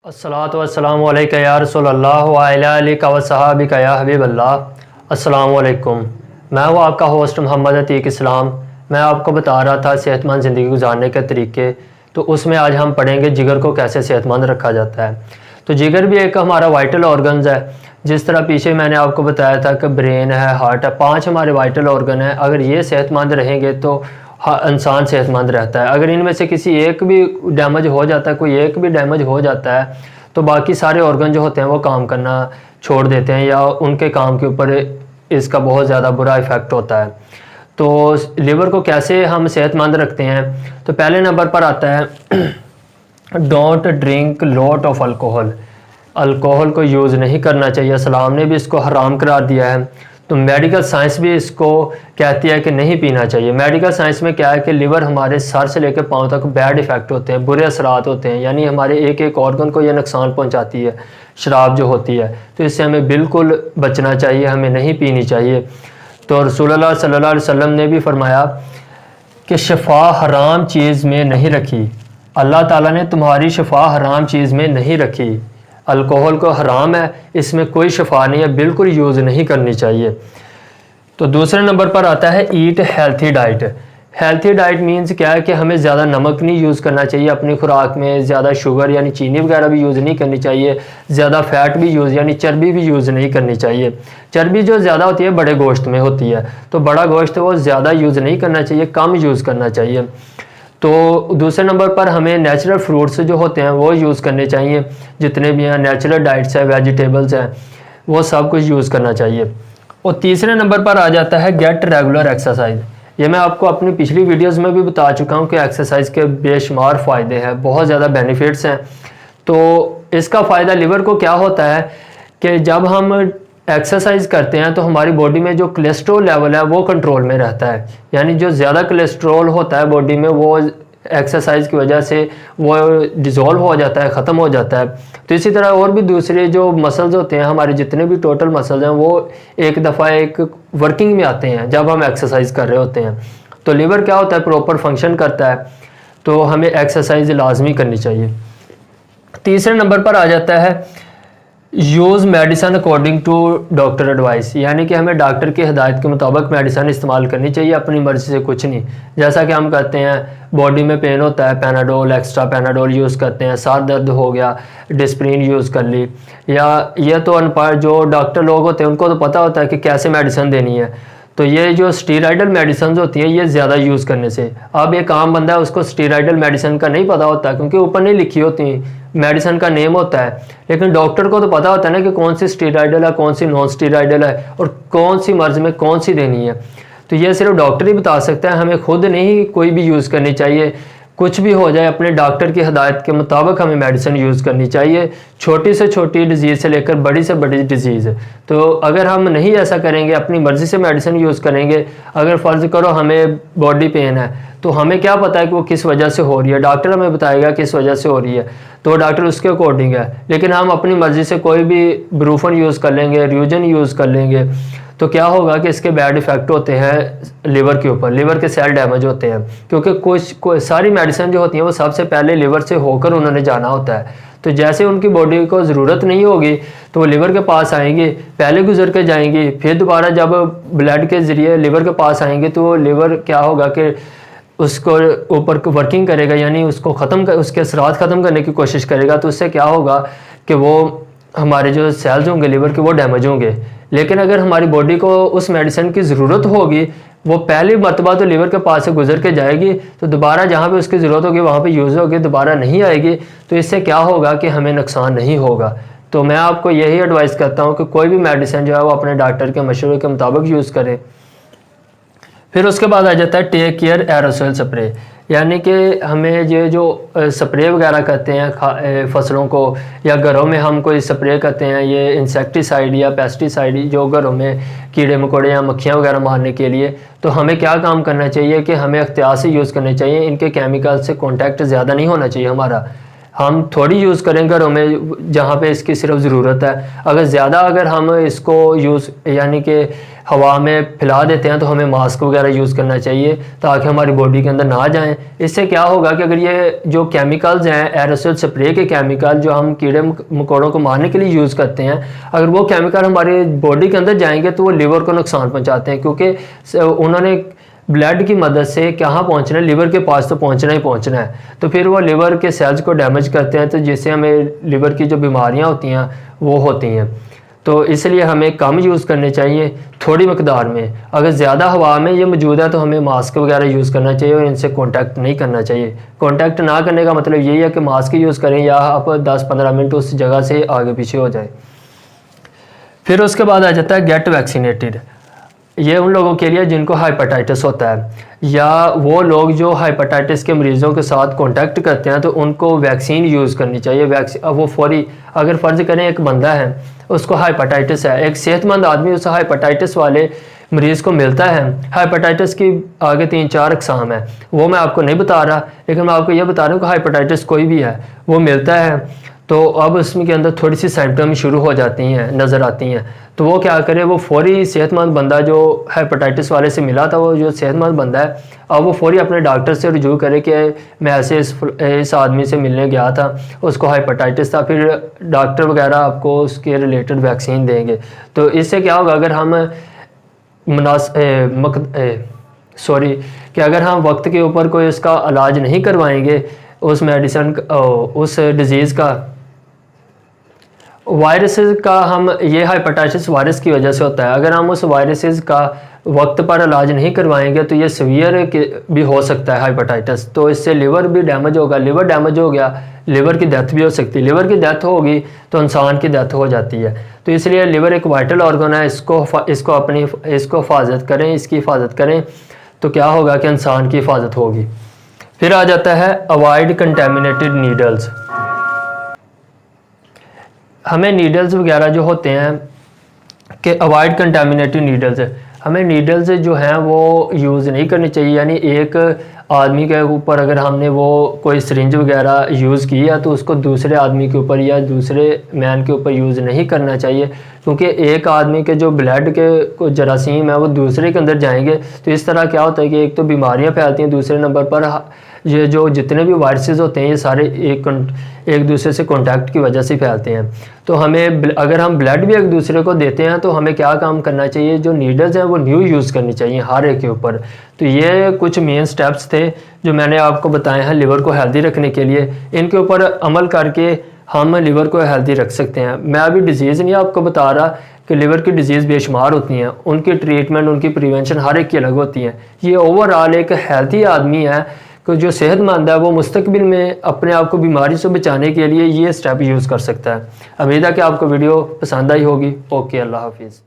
अस्सलातु वस्सलामु अलैका या रसूलल्लाह व अला आलिका व सहाबिका या हबीबल्लाह। अस्सलामु अलैकुम। मैं हूँ आपका होस्ट मोहम्मद अतीक इस्लाम। मैं आपको बता रहा था सेहतमंद ज़िंदगी गुजारने के तरीके, तो उसमें आज हम पढ़ेंगे जिगर को कैसे सेहतमंद रखा जाता है। तो जिगर भी एक हमारा वाइटल ऑर्गन्स है। जिस तरह पीछे मैंने आपको बताया था कि ब्रेन है, हार्ट है, 5 हमारे वाइटल ऑर्गन हैं। अगर ये सेहतमंद रहेंगे तो इंसान सेहतमंद रहता है। अगर इनमें से किसी एक भी डैमेज हो जाता है, कोई एक भी डैमेज हो जाता है, तो बाकी सारे ऑर्गन जो होते हैं वो काम करना छोड़ देते हैं या उनके काम के ऊपर इसका बहुत ज़्यादा बुरा इफ़ेक्ट होता है। तो लिवर को कैसे हम सेहतमंद रखते हैं, तो पहले नंबर पर आता है don't drink lot of alcohol. Alcohol को यूज़ नहीं करना चाहिए। इस्लाम ने भी इसको हराम करार दिया है। तो मेडिकल साइंस भी इसको कहती है कि नहीं पीना चाहिए। मेडिकल साइंस में क्या है कि लिवर हमारे सर से लेकर पाँव तक बैड इफ़ेक्ट होते हैं, बुरे असरात होते हैं, यानी हमारे एक एक ऑर्गन को यह नुकसान पहुंचाती है शराब जो होती है। तो इससे हमें बिल्कुल बचना चाहिए, हमें नहीं पीनी चाहिए। तो रसूलुल्लाह सल्लल्लाहु अलैहि वसल्लम ने भी फरमाया कि शफा हराम चीज़ में नहीं रखी। अल्लाह ताला ने तुम्हारी शफा हराम चीज़ में नहीं रखी। अल्कोहल को हराम है, इसमें कोई शफा नहीं है, बिल्कुल यूज़ नहीं करनी चाहिए। तो दूसरे नंबर पर आता है eat healthy diet. Healthy diet means क्या है कि हमें ज़्यादा नमक नहीं यूज़ करना चाहिए अपनी खुराक में, ज़्यादा शुगर यानी चीनी वगैरह भी यूज़ नहीं करनी चाहिए, ज़्यादा फैट भी यूज़ यानी चर्बी भी यूज़ नहीं करनी चाहिए। चर्बी जो ज़्यादा होती है बड़े गोश्त में होती है, तो बड़ा गोश्त वो ज़्यादा यूज़ नहीं करना चाहिए, कम यूज़ करना चाहिए। तो दूसरे नंबर पर हमें नेचुरल फ्रूट्स जो होते हैं वो यूज़ करने चाहिए। जितने भी हैं नेचुरल डाइट्स हैं, वेजिटेबल्स हैं, वो सब कुछ यूज़ करना चाहिए। और तीसरे नंबर पर आ जाता है गेट रेगुलर एक्सरसाइज। ये मैं आपको अपनी पिछली वीडियोस में भी बता चुका हूँ कि एक्सरसाइज के बेशुमार फ़ायदे हैं, बहुत ज़्यादा बेनिफिट्स हैं। तो इसका फ़ायदा लिवर को क्या होता है कि जब हम एक्सरसाइज करते हैं तो हमारी बॉडी में जो कोलेस्ट्रॉल लेवल है वो कंट्रोल में रहता है। यानी जो ज़्यादा कोलेस्ट्रॉल होता है बॉडी में वो एक्सरसाइज की वजह से वो डिज़ोल्व हो जाता है, ख़त्म हो जाता है। तो इसी तरह और भी दूसरे जो मसल्स होते हैं, हमारे जितने भी टोटल मसल्स हैं, वो एक दफ़ा एक वर्किंग में आते हैं जब हम एक्सरसाइज कर रहे होते हैं। तो लिवर क्या होता है, प्रॉपर फंक्शन करता है। तो हमें एक्सरसाइज लाजमी करनी चाहिए। तीसरे नंबर पर आ जाता है use medicine according to doctor advice, यानी कि हमें डॉक्टर की हिदायत के मुताबिक मेडिसन इस्तेमाल करनी चाहिए, अपनी मर्ज़ी से कुछ नहीं। जैसा कि हम कहते हैं बॉडी में पेन होता है, पैनाडोल, एक्स्ट्रा पैनाडोल यूज़ करते हैं, सर दर्द हो गया, डिस्प्रिन यूज़ कर ली। या ये तो अनपढ़ जो डॉक्टर लोग होते हैं उनको तो पता होता है कि कैसे मेडिसन देनी है। तो ये जो स्टीरॉयडल मेडिसिन होती है ये ज़्यादा यूज़ करने से, अब एक आम बंदा है उसको स्टीरॉयडल मेडिसिन का नहीं पता होता क्योंकि ऊपर नहीं लिखी होती, मेडिसिन का नेम होता है। लेकिन डॉक्टर को तो पता होता है ना कि कौन सी स्टीरॉयडल है, कौन सी नॉन स्टीरॉयडल है और कौन सी मर्ज़ में कौन सी देनी है। तो ये सिर्फ डॉक्टर ही बता सकता है, हमें खुद नहीं कोई भी यूज़ करनी चाहिए। कुछ भी हो जाए अपने डॉक्टर की हिदायत के मुताबिक हमें मेडिसिन यूज़ करनी चाहिए, छोटी से छोटी डिजीज़ से लेकर बड़ी से बड़ी डिजीज़। तो अगर हम नहीं ऐसा करेंगे, अपनी मर्ज़ी से मेडिसिन यूज़ करेंगे, अगर फ़र्ज़ करो हमें बॉडी पेन है तो हमें क्या पता है कि वो किस वजह से हो रही है, डॉक्टर हमें बताएगा किस वजह से हो रही है, तो डॉक्टर उसके अकॉर्डिंग है। लेकिन हम अपनी मर्ज़ी से कोई भी ब्रूफन यूज़ कर लेंगे, र्यूजन यूज़ कर लेंगे, तो क्या होगा कि इसके बैड इफ़ेक्ट होते हैं लिवर के ऊपर, लिवर के सेल डैमेज होते हैं। क्योंकि सारी मेडिसिन जो होती हैं वो सबसे पहले लिवर से होकर उन्होंने जाना होता है। तो जैसे उनकी बॉडी को ज़रूरत नहीं होगी तो वो लिवर के पास आएंगी, पहले गुजर के जाएंगी, फिर दोबारा जब ब्लड के ज़रिए लिवर के पास आएंगे तो लिवर क्या होगा कि उसको ऊपर वर्किंग करेगा, यानी उसको उसके असरात ख़त्म करने की कोशिश करेगा। तो उससे क्या होगा कि वो हमारे जो सेल्स होंगे लिवर के वो डैमेज होंगे। लेकिन अगर हमारी बॉडी को उस मेडिसिन की ज़रूरत होगी, वो पहली मरतबा तो लिवर के पास से गुजर के जाएगी, तो दोबारा जहाँ पे उसकी ज़रूरत होगी वहाँ पे यूज़ होगी, दोबारा नहीं आएगी। तो इससे क्या होगा कि हमें नुकसान नहीं होगा। तो मैं आपको यही एडवाइस करता हूँ कि कोई भी मेडिसिन जो है वो अपने डॉक्टर के मशवरे के मुताबिक यूज़ करें। फिर उसके बाद आ जाता है टेक केयर एरोसोल स्प्रे, यानी कि हमें ये जो स्प्रे वगैरह करते हैं फसलों को या घरों में हम कोई स्प्रे करते हैं, ये इंसेक्टिसाइड या पेस्टिसाइड जो घरों में कीड़े मकोड़े या मक्खियाँ वगैरह मारने के लिए, तो हमें क्या काम करना चाहिए कि हमें एहतियात से यूज़ करने चाहिए। इनके केमिकल से कॉन्टैक्ट ज़्यादा नहीं होना चाहिए हमारा। हम थोड़ी यूज़ करें घरों में जहाँ पे इसकी सिर्फ ज़रूरत है। अगर हम इसको यूज़ यानी कि हवा में फैला देते हैं तो हमें मास्क वगैरह यूज़ करना चाहिए ताकि हमारी बॉडी के अंदर ना जाएं। इससे क्या होगा कि अगर ये जो केमिकल्स हैं एरोसोल स्प्रे के केमिकल जो हम कीड़े मकोड़ों को मारने के लिए यूज़ करते हैं, अगर वो केमिकल हमारी बॉडी के अंदर जाएंगे तो वो लिवर को नुकसान पहुँचाते हैं, क्योंकि उन्होंने ब्लड की मदद से कहाँ पहुँचना है, लिवर के पास तो पहुँचना ही पहुँचना है। तो फिर वो लिवर के सेल्स को डैमेज करते हैं, तो जिससे हमें लिवर की जो बीमारियाँ होती हैं वो होती हैं। तो इसलिए हमें कम यूज़ करने चाहिए थोड़ी मकदार में। अगर ज़्यादा हवा में ये मौजूद है तो हमें मास्क वगैरह यूज़ करना चाहिए और इनसे कांटेक्ट नहीं करना चाहिए। कांटेक्ट ना करने का मतलब यही है कि मास्क यूज़ करें या आप 10-15 मिनट उस जगह से आगे पीछे हो जाए। फिर उसके बाद आ जाता है गेट वैक्सीनेटेड। ये उन लोगों के लिए जिनको हाइपेटाइटिस होता है या वो लोग जो हाइपेटाइटिस के मरीज़ों के साथ कांटेक्ट करते हैं तो उनको वैक्सीन यूज़ करनी चाहिए। वो फौरी, अगर फ़र्ज़ करें एक बंदा है उसको हाइपेटाइटिस है, एक सेहतमंद आदमी उस हाइपेटाइटिस वाले मरीज़ को मिलता है। हाइपेटाइटिस की आगे 3-4 अक़साम है, वो मैं आपको नहीं बता रहा, लेकिन मैं आपको ये बता रहा हूँ कि हाइपेटाइटिस कोई भी है वो मिलता है तो अब उसमें के अंदर थोड़ी सी सिम्टम शुरू हो जाती हैं, नज़र आती हैं। तो वो क्या करे, वो फौरी सेहतमंद बंदा जो हेपेटाइटिस वाले से मिला था, वो जो सेहतमंद बंदा है, अब वो फौरी अपने डॉक्टर से रुजू करे कि मैं ऐसे इस आदमी से मिलने गया था, उसको हेपेटाइटिस था, फिर डॉक्टर वगैरह आपको उसके रिलेटेड वैक्सीन देंगे। तो इससे क्या होगा, अगर हम कि अगर हम वक्त के ऊपर कोई उसका इलाज नहीं करवाएंगे, उस मेडिसिन उस डिज़ीज़ का, वायरसेस का, हम ये हाइपेटाइटिस वायरस की वजह से होता है, अगर हम उस वायरसेस का वक्त पर इलाज नहीं करवाएंगे तो ये सीवियर भी हो सकता है हाइपेटाइटिस। तो इससे लिवर भी डैमेज होगा, लिवर डैमेज हो गया, लिवर की डेथ भी हो सकती है, लिवर की डेथ होगी तो इंसान की डेथ हो जाती है। तो इसलिए लिवर एक वाइटल ऑर्गन है, इसको हिफाजत करें, इसकी हिफाजत करें तो क्या होगा कि इंसान की हिफाजत होगी। फिर आ जाता है अवॉइड कंटेमिनेटेड नीडल्स। हमें नीडल्स वगैरह जो होते हैं कि अवॉइड कंटेमिनेटेड नीडल्स, हमें नीडल्स जो हैं वो यूज़ नहीं करनी चाहिए। यानी एक आदमी के ऊपर अगर हमने वो कोई सिरिंज वगैरह यूज़ की है तो उसको दूसरे आदमी के ऊपर या दूसरे मैन के ऊपर यूज़ नहीं करना चाहिए, क्योंकि एक आदमी के जो ब्लड के जरासीम है वो दूसरे के अंदर जाएंगे। तो इस तरह क्या होता है कि एक तो बीमारियां फैलती हैं, दूसरे नंबर पर ये जो जितने भी वायरसेस होते हैं ये सारे एक दूसरे से कांटेक्ट की वजह से फैलते हैं। तो हमें अगर हम ब्लड भी एक दूसरे को देते हैं तो हमें क्या काम करना चाहिए, जो नीडल्स हैं वो न्यू यूज़ करनी चाहिए हर एक के ऊपर। तो ये कुछ मेन स्टेप्स थे जो मैंने आपको बताए हैं लिवर को हेल्दी रखने के लिए। इनके ऊपर अमल करके हम लिवर को हेल्दी रख सकते हैं। मैं अभी डिजीज़ नहीं आपको बता रहा कि लिवर की डिजीज़ बेशुमार होती हैं, उनकी ट्रीटमेंट, उनकी प्रिवेंशन हर एक की अलग होती है। ये ओवरऑल एक हेल्थी आदमी है कि जो सेहतमंद है वो मुस्तकबिल में अपने आप को बीमारी से बचाने के लिए ये स्टेप यूज़ कर सकता है। उम्मीद है कि आपको वीडियो पसंद आई होगी। ओके, अल्लाह हाफिज़।